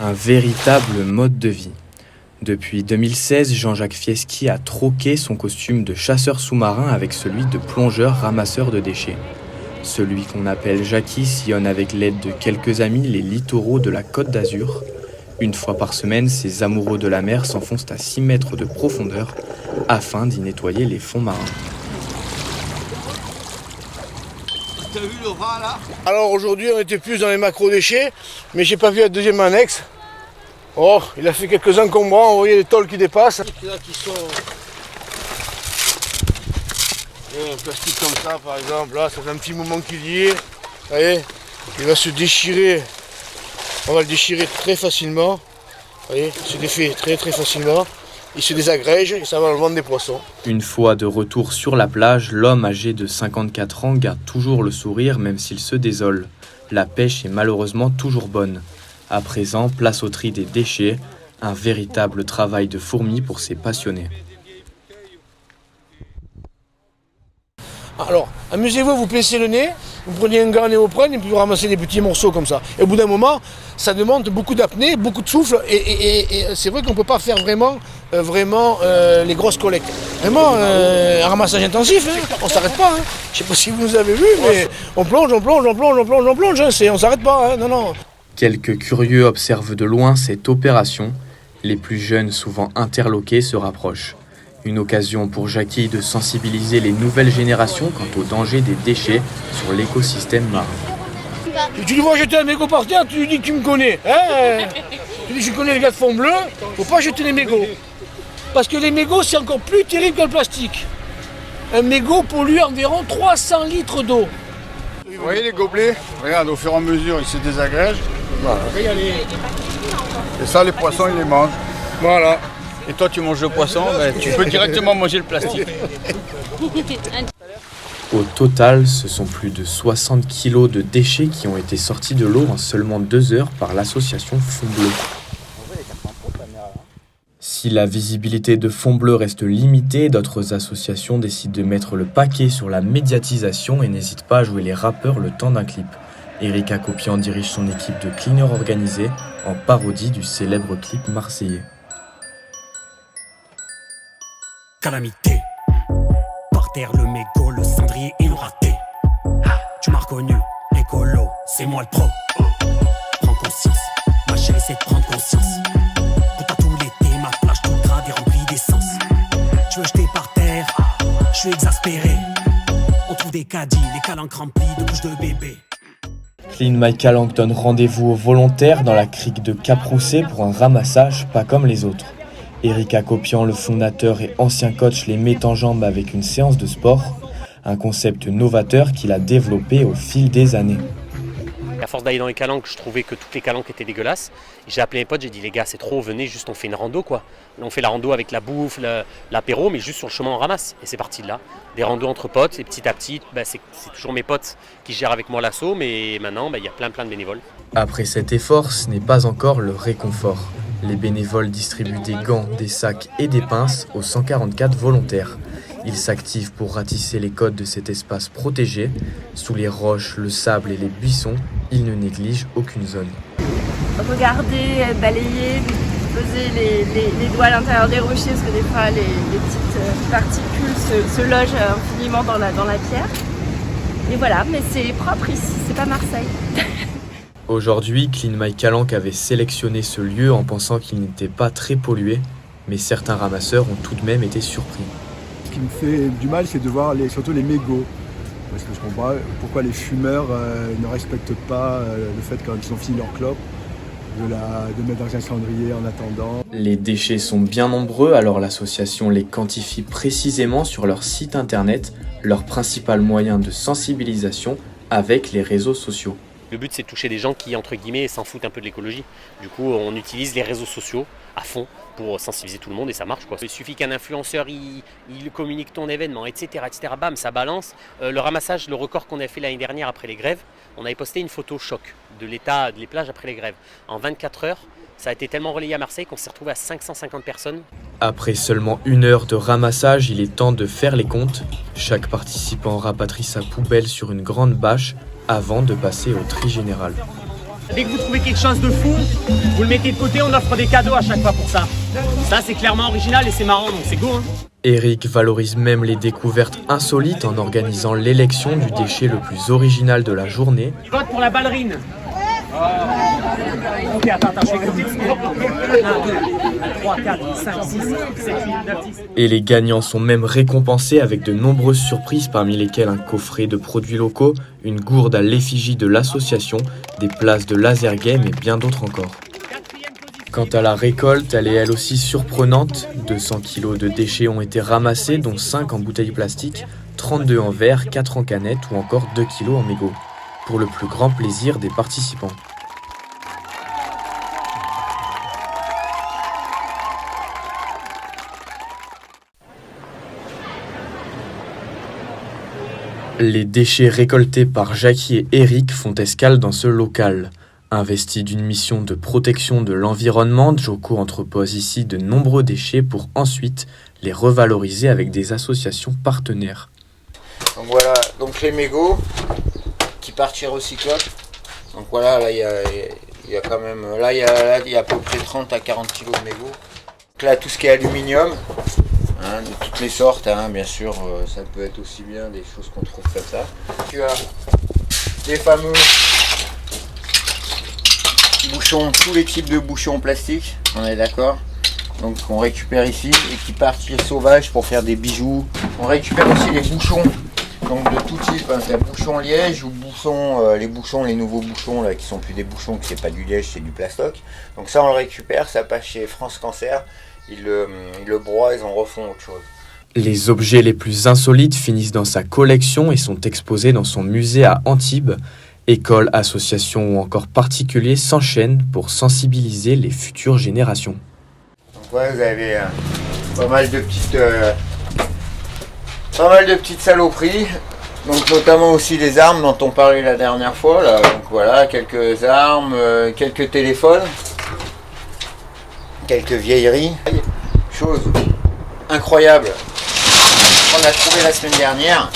Un véritable mode de vie. Depuis 2016, Jean-Jacques Fieschi a troqué son costume de chasseur sous-marin avec celui de plongeur ramasseur de déchets. Celui qu'on appelle Jackie sillonne avec l'aide de quelques amis les littoraux de la Côte d'Azur. Une fois par semaine, ces amoureux de la mer s'enfoncent à 6 mètres de profondeur afin d'y nettoyer les fonds marins. T'as vu le rat là? Alors aujourd'hui on était plus dans les macro-déchets, mais j'ai pas vu la deuxième annexe. Oh, il a fait quelques encombrants, vous voyez les tôles qui dépassent. Là qui sont... un plastique comme ça par exemple, là ça fait un petit moment qu'il y est. Vous voyez, il va se déchirer. On va le déchirer très facilement. Vous voyez, il se défait très facilement. Il se désagrège et ça va le vendre des poissons. Une fois de retour sur la plage, l'homme âgé de 54 ans garde toujours le sourire même s'il se désole. La pêche est malheureusement toujours bonne. À présent, place au tri des déchets, un véritable travail de fourmi pour ces passionnés. Alors, amusez-vous, vous pincez le nez, vous prenez un gant néoprène et puis vous ramassez des petits morceaux comme ça. Et au bout d'un moment, ça demande beaucoup d'apnée, beaucoup de souffle et c'est vrai qu'on ne peut pas faire vraiment les grosses collectes. Vraiment, un ramassage intensif, hein. On ne s'arrête pas. Hein. Je ne sais pas si vous nous avez vu, mais on plonge, hein. On ne s'arrête pas, hein. Non. Quelques curieux observent de loin cette opération. Les plus jeunes, souvent interloqués, se rapprochent. Une occasion pour Jackie de sensibiliser les nouvelles générations quant au danger des déchets sur l'écosystème marin. Tu lui vois jeter un mégot par terre, tu lui dis que tu me connais. Hein, tu dis que je connais les gars de fond bleu, faut pas jeter les mégots. Parce que les mégots c'est encore plus terrible que le plastique. Un mégot pollue environ 300 litres d'eau. Vous voyez les gobelets? Regarde, au fur et à mesure, ils se désagrègent. Voilà. Et ça, les poissons, ils les mangent. Voilà. Et toi, tu manges le poisson, ben, tu peux directement manger le plastique. Au total, ce sont plus de 60 kilos de déchets qui ont été sortis de l'eau en seulement 2 heures par l'association Fond Bleu. Si la visibilité de Fond Bleu reste limitée, d'autres associations décident de mettre le paquet sur la médiatisation et n'hésitent pas à jouer les rappeurs le temps d'un clip. Eric Hacopian dirige son équipe de cleaners organisés en parodie du célèbre clip marseillais. Calamité, par terre le mégot, le cendrier et le raté. Tu m'as reconnu, écolo, c'est moi le pro. Prends conscience, ma chérie c'est de prendre conscience. Pour toi tout l'été, ma plage toute grade est remplie d'essence. Tu veux jeter par terre, je suis exaspéré. On trouve des caddies, les calanques remplis de bouches de bébé. Clean My Calanque donne rendez-vous aux volontaires dans la crique de Cap-Rousset pour un ramassage pas comme les autres. Eric Hacopian, le fondateur et ancien coach, les met en jambe avec une séance de sport, un concept novateur qu'il a développé au fil des années. À force d'aller dans les calanques, je trouvais que toutes les calanques étaient dégueulasses. J'ai appelé mes potes, j'ai dit les gars c'est trop, venez juste on fait une rando quoi. On fait la rando avec la bouffe, l'apéro, mais juste sur le chemin on ramasse. Et c'est parti de là. Des randos entre potes et petit à petit, c'est toujours mes potes qui gèrent avec moi l'assaut, mais maintenant il y a plein de bénévoles. Après cet effort, ce n'est pas encore le réconfort. Les bénévoles distribuent des gants, des sacs et des pinces aux 144 volontaires. Ils s'activent pour ratisser les codes de cet espace protégé. Sous les roches, le sable et les buissons, ils ne négligent aucune zone. Regarder, balayer, poser les doigts à l'intérieur des rochers parce que des fois les petites particules se logent infiniment dans la pierre. Et voilà, mais c'est propre ici, c'est pas Marseille. Aujourd'hui, Clean My Calanque avait sélectionné ce lieu en pensant qu'il n'était pas très pollué, mais certains ramasseurs ont tout de même été surpris. Ce qui me fait du mal, c'est de voir surtout les mégots. Parce que je comprends pas pourquoi les fumeurs ne respectent pas le fait quand ils ont fini leur clope de mettre dans un cendrier en attendant. Les déchets sont bien nombreux, alors l'association les quantifie précisément sur leur site internet, leur principal moyen de sensibilisation avec les réseaux sociaux. Le but c'est de toucher des gens qui entre guillemets s'en foutent un peu de l'écologie. Du coup on utilise les réseaux sociaux à fond pour sensibiliser tout le monde et ça marche quoi. Il suffit qu'un influenceur il communique ton événement, etc. Bam, ça balance. Le ramassage, le record qu'on a fait l'année dernière après les grèves, on avait posté une photo choc de l'état des plages après les grèves. En 24 heures, ça a été tellement relayé à Marseille qu'on s'est retrouvé à 550 personnes. Après seulement 1 heure de ramassage, il est temps de faire les comptes. Chaque participant rapatrie sa poubelle sur une grande bâche avant de passer au tri général. Dès que vous trouvez quelque chose de fou, vous le mettez de côté, on offre des cadeaux à chaque fois pour ça. Ça, c'est clairement original et c'est marrant, donc c'est go. Hein. Eric valorise même les découvertes insolites en organisant l'élection du déchet le plus original de la journée. Il vote pour la ballerine. Ok, attends, je vais compter. 1, 2, 3, 4, 5, 6, 7, 8, 9, 10. Et les gagnants sont même récompensés avec de nombreuses surprises, parmi lesquelles un coffret de produits locaux, une gourde à l'effigie de l'association, des places de laser game et bien d'autres encore. Quant à la récolte, elle est elle aussi surprenante. 200 kg de déchets ont été ramassés, dont 5 en bouteilles plastiques, 32 en verre, 4 en canettes ou encore 2 kg en mégots, pour le plus grand plaisir des participants. Les déchets récoltés par Jackie et Eric font escale dans ce local. Investi d'une mission de protection de l'environnement, Joko entrepose ici de nombreux déchets pour ensuite les revaloriser avec des associations partenaires. Donc voilà, donc les mégots qui partent chez Recyclope. Donc voilà, là il y a quand même, là il y a à peu près 30 à 40 kg de mégots. Donc là tout ce qui est aluminium, hein, de toutes les sortes, hein, bien sûr, ça peut être aussi bien des choses qu'on trouve comme ça. Tu as les fameux bouchons, tous les types de bouchons en plastique, on est d'accord. Donc on récupère ici et qui partent chez Sauvage pour faire des bijoux. On récupère aussi les bouchons, donc de tout type, hein, c'est bouchons liège ou bouchons, les nouveaux bouchons là qui sont plus des bouchons, que c'est pas du liège, c'est du plastoc. Donc ça on le récupère, ça passe chez France Cancer, ils le broient, ils en refont autre chose. Les objets les plus insolites finissent dans sa collection et sont exposés dans son musée à Antibes. Écoles, associations ou encore particuliers s'enchaînent pour sensibiliser les futures générations. Donc ouais, vous avez pas mal de petites saloperies, donc notamment aussi les armes dont on parlait la dernière fois. Là. Donc voilà, quelques armes, quelques téléphones, quelques vieilleries. Chose incroyable qu'on a trouvé la semaine dernière.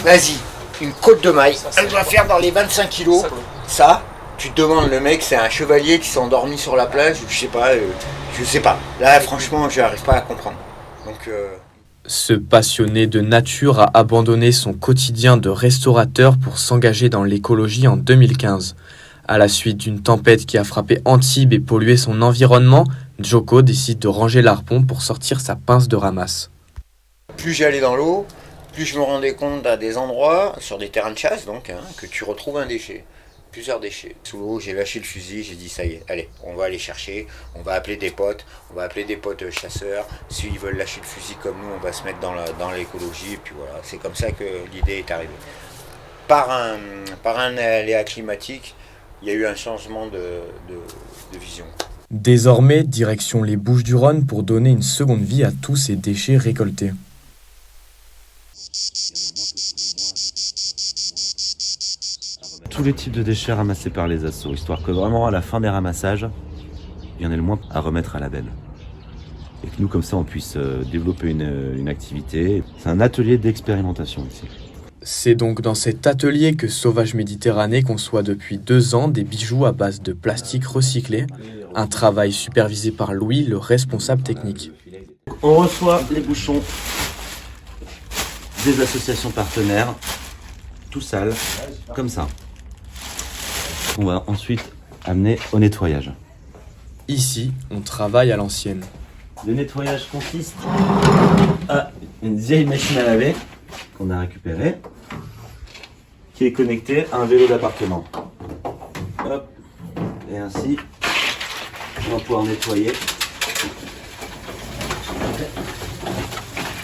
Vas-y. Une côte de maille, elle doit faire dans les 25 kilos. Ça, tu te demandes, le mec, c'est un chevalier qui s'est endormi sur la plage, je sais pas. Là, franchement, je n'arrive pas à comprendre. Donc, Ce passionné de nature a abandonné son quotidien de restaurateur pour s'engager dans l'écologie en 2015. À la suite d'une tempête qui a frappé Antibes et pollué son environnement, Joko décide de ranger l'arpon pour sortir sa pince de ramasse. Plus j'allais dans l'eau, plus je me rendais compte à des endroits, sur des terrains de chasse donc, hein, que tu retrouves un déchet, plusieurs déchets. Sous l'eau, j'ai lâché le fusil, j'ai dit ça y est, allez, on va aller chercher, on va appeler des potes chasseurs, s'ils veulent lâcher le fusil comme nous, on va se mettre dans l'écologie, et puis voilà, c'est comme ça que l'idée est arrivée. Par un aléa climatique, il y a eu un changement de vision. Désormais, direction les Bouches-du-Rhône pour donner une seconde vie à tous ces déchets récoltés. Tous les types de déchets ramassés par les assos, histoire que vraiment à la fin des ramassages, il y en ait le moins à remettre à la benne. Et que nous, comme ça, on puisse développer une activité. C'est un atelier d'expérimentation ici. C'est donc dans cet atelier que Sauvage Méditerranée conçoit depuis 2 ans des bijoux à base de plastique recyclé, un travail supervisé par Louis, le responsable technique. On reçoit les bouchons des associations partenaires, tout sale, comme ça. On va ensuite amener au nettoyage. Ici, on travaille à l'ancienne. Le nettoyage consiste à une vieille machine à laver qu'on a récupérée, qui est connectée à un vélo d'appartement. Hop. Et ainsi, on va pouvoir nettoyer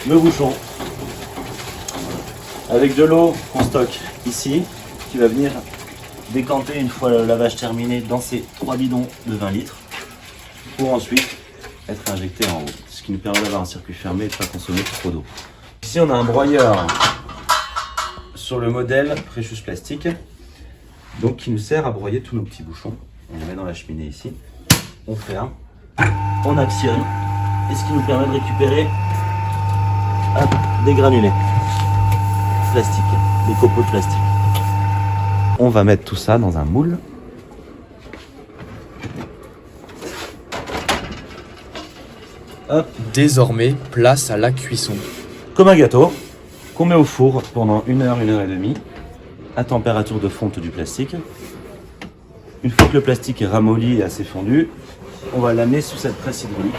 le bouchon avec de l'eau qu'on stocke ici, qui va venir décanter une fois le lavage terminé dans ces 3 bidons de 20 litres pour ensuite être injecté en haut, ce qui nous permet d'avoir un circuit fermé et de ne pas consommer trop d'eau. Ici on a un broyeur sur le modèle Precious Plastic, donc qui nous sert à broyer tous nos petits bouchons. On les met dans la cheminée ici, on ferme, on actionne, et ce qui nous permet de récupérer des granulés plastique, des copeaux de plastique. on va mettre tout ça dans un moule. Hop. Désormais, place à la cuisson. Comme un gâteau, qu'on met au four pendant 1 heure, 1 heure et demie, à température de fonte du plastique. Une fois que le plastique est ramolli et assez fondu, on va l'amener sous cette presse hydraulique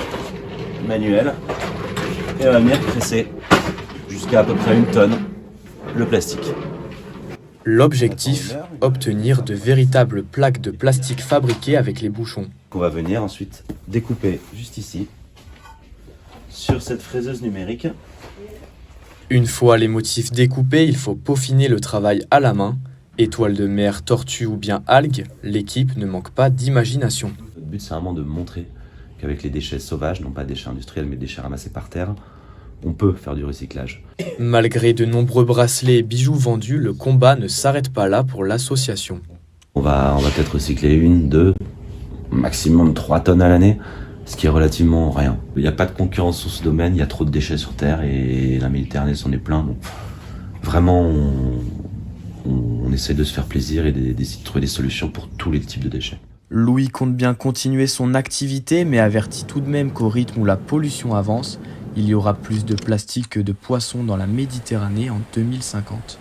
manuelle et on va venir presser jusqu'à à peu près 1 tonne le plastique. L'objectif, obtenir de véritables plaques de plastique fabriquées avec les bouchons. On va venir ensuite découper juste ici, sur cette fraiseuse numérique. Une fois les motifs découpés, il faut peaufiner le travail à la main. Étoile de mer, tortue ou bien algues, l'équipe ne manque pas d'imagination. Le but, c'est vraiment de montrer qu'avec les déchets sauvages, non pas déchets industriels, mais déchets ramassés par terre, on peut faire du recyclage. Malgré de nombreux bracelets et bijoux vendus, le combat ne s'arrête pas là pour l'association. On va peut-être recycler 1, 2, maximum 3 tonnes à l'année, ce qui est relativement rien. Il n'y a pas de concurrence sur ce domaine, il y a trop de déchets sur Terre et la Méditerranée s'en est plein. Donc vraiment, on essaie de se faire plaisir et d'essayer de trouver des solutions pour tous les types de déchets. Louis compte bien continuer son activité, mais avertit tout de même qu'au rythme où la pollution avance, il y aura plus de plastique que de poissons dans la Méditerranée en 2050.